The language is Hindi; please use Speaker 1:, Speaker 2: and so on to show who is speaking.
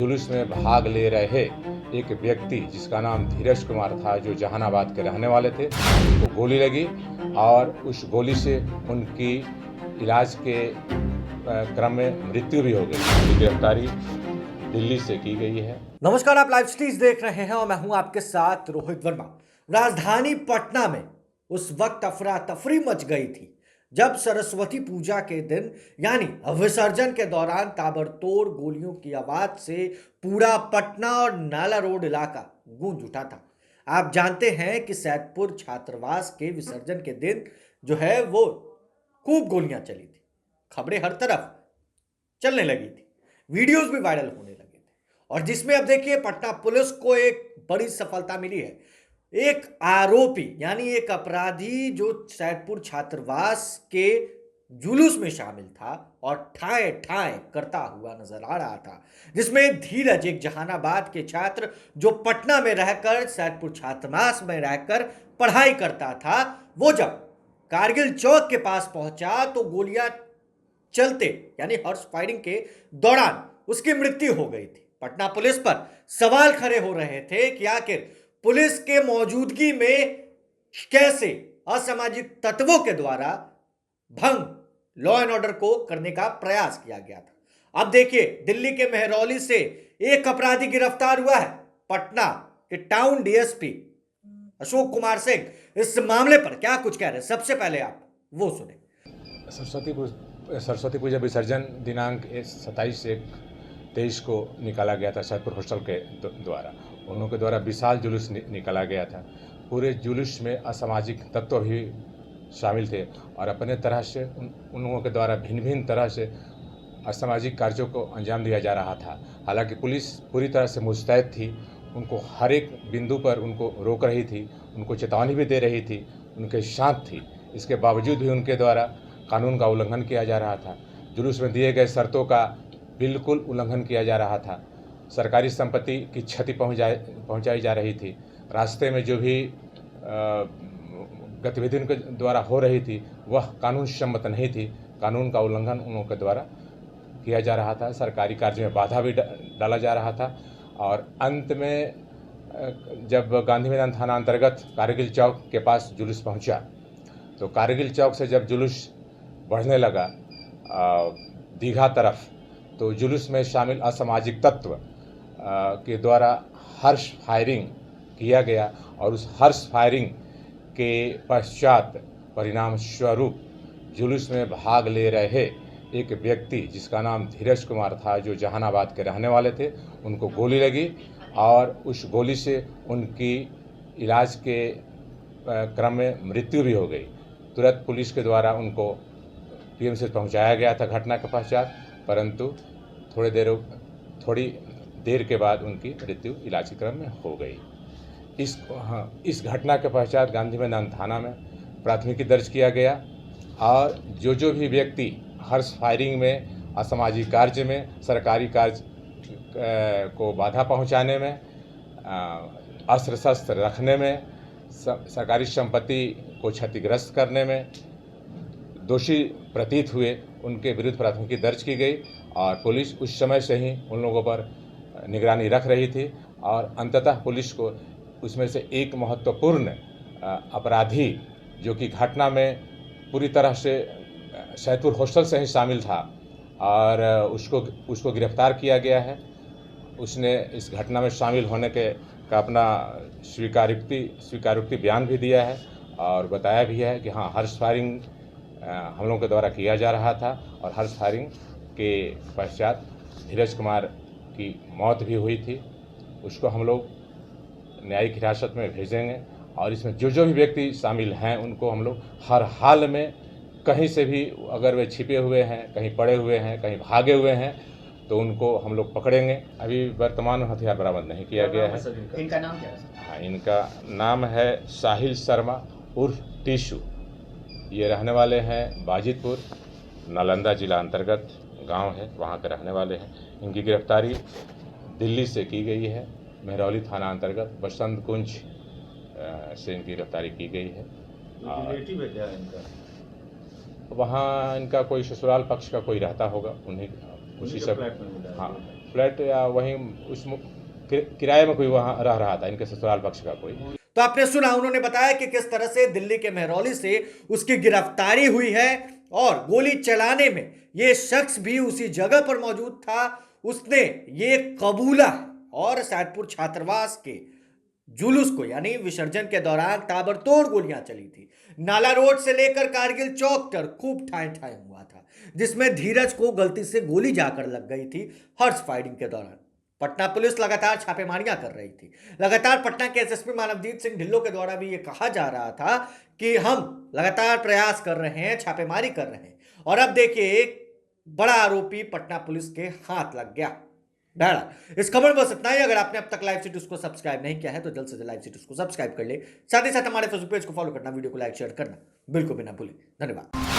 Speaker 1: जुलूस में भाग ले रहे एक व्यक्ति जिसका नाम धीरज कुमार था, जो जहानाबाद के रहने वाले थे, उनको गोली लगी और उस गोली से उनकी इलाज के क्रम में मृत्यु भी हो गई। गिरफ्तारी दिल्ली से की गई है।
Speaker 2: नमस्कार, आप लाइव स्ट्रीज देख रहे हैं और मैं हूं आपके साथ रोहित वर्मा। राजधानी पटना में उस वक्त अफरा तफरी मच गई थी जब सरस्वती पूजा के दिन यानी विसर्जन के दौरान ताबड़तोड़ गोलियों की आवाज से पूरा पटना और नाला रोड इलाका गूंज उठा था। आप जानते हैं कि सैदपुर छात्रावास के विसर्जन के दिन जो है वो खूब गोलियां चली थी, खबरें हर तरफ चलने लगी थी, वीडियोस भी वायरल होने लगे थे और जिसमें अब देखिए पटना पुलिस को एक बड़ी सफलता मिली है। एक आरोपी यानी एक अपराधी जो सैदपुर छात्रावास के जुलूस में शामिल था और ठाए ठाए करता हुआ नजर आ रहा था, जिसमें धीरज एक जहानाबाद के छात्र जो पटना में रहकर सैदपुर छात्रावास में रहकर पढ़ाई करता था, वो जब कारगिल चौक के पास पहुंचा तो गोलियां चलते यानी हॉर्स फायरिंग के दौरान उसकी मृत्यु हो गई थी। पटना पुलिस पर सवाल खड़े हो रहे थे कि आखिर पुलिस के मौजूदगी में कैसे असामाजिक तत्वों के द्वारा भंग लॉ एंड ऑर्डर को करने का प्रयास किया गया था। अब देखिए दिल्ली के मेहरौली से एक अपराधी गिरफ्तार हुआ है। पटना के टाउन डीएसपी अशोक कुमार सिंह इस मामले पर क्या कुछ कह रहे हैं, सबसे पहले आप वो सुने।
Speaker 1: सरस्वती पूजा विसर्जन दिनांक 27/1/23 को निकाला गया था सैदपुर हॉस्टल के द्वारा। उन लोगों के द्वारा विशाल जुलूस निकाला गया था। पूरे जुलूस में असामाजिक तत्व भी शामिल थे और अपने तरह से उन लोगों के द्वारा भिन्न भिन्न तरह से असामाजिक कार्यों को अंजाम दिया जा रहा था। हालांकि पुलिस पूरी तरह से मुस्तैद थी, उनको हर एक बिंदु पर उनको रोक रही थी, उनको चेतावनी भी दे रही थी, उनके साथ थी। इसके बावजूद भी उनके द्वारा कानून का उल्लंघन किया जा रहा था। जुलूस में दिए गए शर्तों का बिल्कुल उल्लंघन किया जा रहा था। सरकारी संपत्ति की क्षति पहुंचाई जा रही थी। रास्ते में जो भी गतिविधियों के द्वारा हो रही थी वह कानून सम्मत नहीं थी। कानून का उल्लंघन उन लोगों के द्वारा किया जा रहा था। सरकारी कार्य में बाधा भी डाला जा रहा था और अंत में जब गांधी मैदान थाना अंतर्गत कारगिल चौक के पास जुलूस पहुंचा तो कारगिल चौक से जब जुलूस बढ़ने लगा दीघा तरफ, तो जुलूस में शामिल असामाजिक तत्व के द्वारा हर्ष फायरिंग किया गया और उस हर्ष फायरिंग के पश्चात परिणाम स्वरूप जुलूस में भाग ले रहे एक व्यक्ति जिसका नाम धीरज कुमार था, जो जहानाबाद के रहने वाले थे, उनको गोली लगी और उस गोली से उनकी इलाज के क्रम में मृत्यु भी हो गई। तुरंत पुलिस के द्वारा उनको पीएमसी पहुंचाया गया था घटना के पश्चात, परंतु थोड़ी देर के बाद उनकी मृत्यु इलाज के क्रम में हो गई। इस घटना के पश्चात गांधी मैदान थाना में प्राथमिकी दर्ज किया गया और जो भी व्यक्ति हर्ष फायरिंग में, असामाजिक कार्य में, सरकारी कार्य को बाधा पहुंचाने में, अस्त्र शस्त्र रखने में, सरकारी संपत्ति को क्षतिग्रस्त करने में दोषी प्रतीत हुए, उनके विरुद्ध प्राथमिकी दर्ज की गई और पुलिस उस समय से ही उन लोगों पर निगरानी रख रही थी और अंततः पुलिस को उसमें से एक महत्वपूर्ण अपराधी जो कि घटना में पूरी तरह से सैदपुर हॉस्टल से ही शामिल था और उसको गिरफ्तार किया गया है। उसने इस घटना में शामिल होने का अपना स्वीकारोक्ति बयान भी दिया है और बताया भी है कि हाँ, हर्ष फायरिंग हम लोगों के द्वारा किया जा रहा था और हर्ष फायरिंग के पश्चात धीरज कुमार की मौत भी हुई थी। उसको हम लोग न्यायिक हिरासत में भेजेंगे और इसमें जो भी व्यक्ति शामिल हैं उनको हम लोग हर हाल में कहीं से भी, अगर वे छिपे हुए हैं, कहीं पड़े हुए हैं, कहीं भागे हुए हैं, तो उनको हम लोग पकड़ेंगे। अभी वर्तमान हथियार बरामद नहीं किया गया है।
Speaker 2: इनका नाम क्या है?
Speaker 1: हाँ, इनका नाम है साहिल शर्मा उर्फ टीशू। ये रहने वाले हैं बाजितपुर, नालंदा जिला अंतर्गत गांव है, वहां के रहने वाले हैं। इनकी गिरफ्तारी दिल्ली से की गई है। मेहरौली थाना अंतर्गत बसंत कुंज से इनकी गिरफ्तारी की गई है।
Speaker 3: रिलेटिव है क्या इनका?
Speaker 1: वहाँ इनका कोई ससुराल पक्ष का कोई रहता होगा, उन्हीं उसी सब। हाँ, फ्लैट या वहीं उस किराए में कोई वहाँ रह रहा था, इनके ससुराल पक्ष का कोई।
Speaker 2: तो आपने सुना, उन्होंने बताया कि किस तरह से दिल्ली के मेहरौली से उसकी गिरफ्तारी हुई है और गोली चलाने में ये शख्स भी उसी जगह पर मौजूद था। उसने ये कबूला है और सैदपुर छात्रावास के जुलूस को यानी विसर्जन के दौरान ताबड़तोड़ गोलियां चली थी। नाला रोड से लेकर कारगिल चौक तक खूब ठाए ठाए हुआ था, जिसमें धीरज को गलती से गोली जाकर लग गई थी हॉर्स फायरिंग के दौरान। पटना पुलिस लगातार छापेमारियां कर रही थी। लगातार पटना के एसएसपी मानवजीत सिंह ढिल्लों के द्वारा भी यह कहा जा रहा था कि हम लगातार प्रयास कर रहे हैं, छापेमारी कर रहे हैं, और अब देखिए एक बड़ा आरोपी पटना पुलिस के हाथ लग गया। बहरहाल इस खबर में बस इतना ही। अगर आपने अब तक लाइव सिटीज को सब्सक्राइब नहीं किया है तो जल्द से जल्द लाइव सिटीज को सब्सक्राइब कर ले। साथ ही साथ हमारे फेसबुक पेज को फॉलो करना, वीडियो को लाइक शेयर करना बिल्कुल भी ना भूलें। धन्यवाद।